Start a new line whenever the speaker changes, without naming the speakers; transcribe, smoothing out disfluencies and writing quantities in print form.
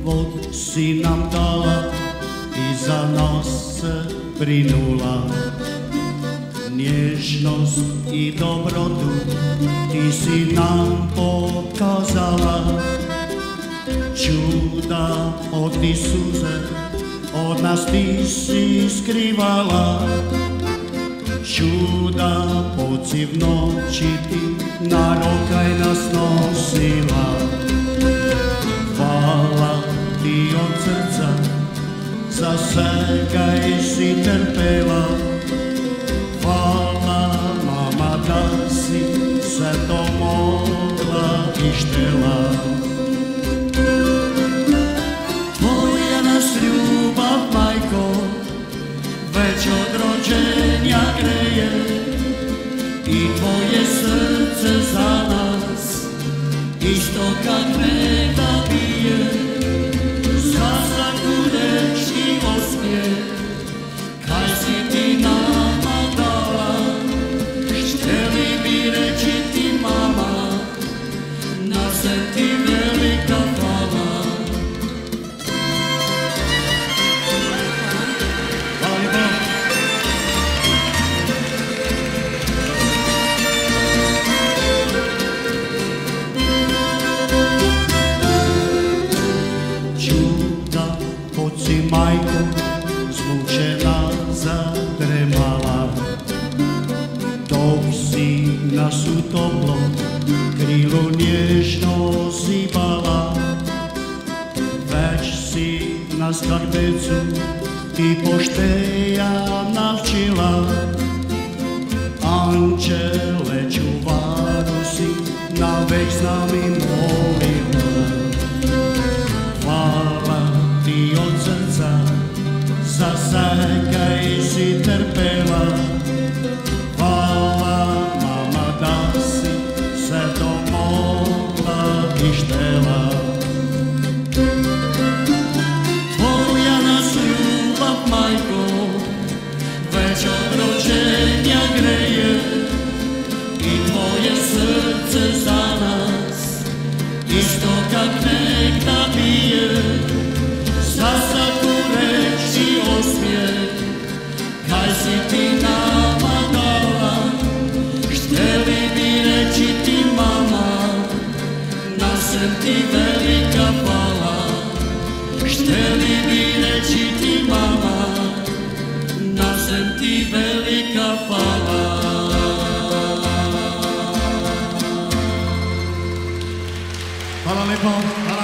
život si nam dala i za nas se brinula. Nježnost i dobrotu ti si nam pokazala. Čuda od ti suze od nas ti si skrivala. Čuda poci v noći ti na rokaj nas nosila. Hvala ti od srca, za svega si trpela. Hvala mama da si sve to mogla i štela. Tvoja nas ljubav, majko, već od rođenja greje i tvoje srce za nas isto kak neka bije. Za svaku reč i osmijeh kaj si ti nama dala, htjeli bi reći ti mama, na sve ti velika hvala. Poci majko, zmučena zadremala, dok si nas u toplom krilu nježno zibala. Već si nas kak decu ti pošteja navčila. Anđele čuvaru si navek s nami molila. Hvala ti od srca, za svega si trpela. Hvala mama da si sve to mogla i štela. Tvoja nas ljubav, majko, već od rođenja greje i tvoje srce za nas isto kak nekda bije. Za svaku reč i osmijeh kaj si ti nama dala, htjeli bi reći ti mama, na svem ti velika hvala. Htjeli bi reći ti mama, na svem ti velika hvala. Hvala lepo.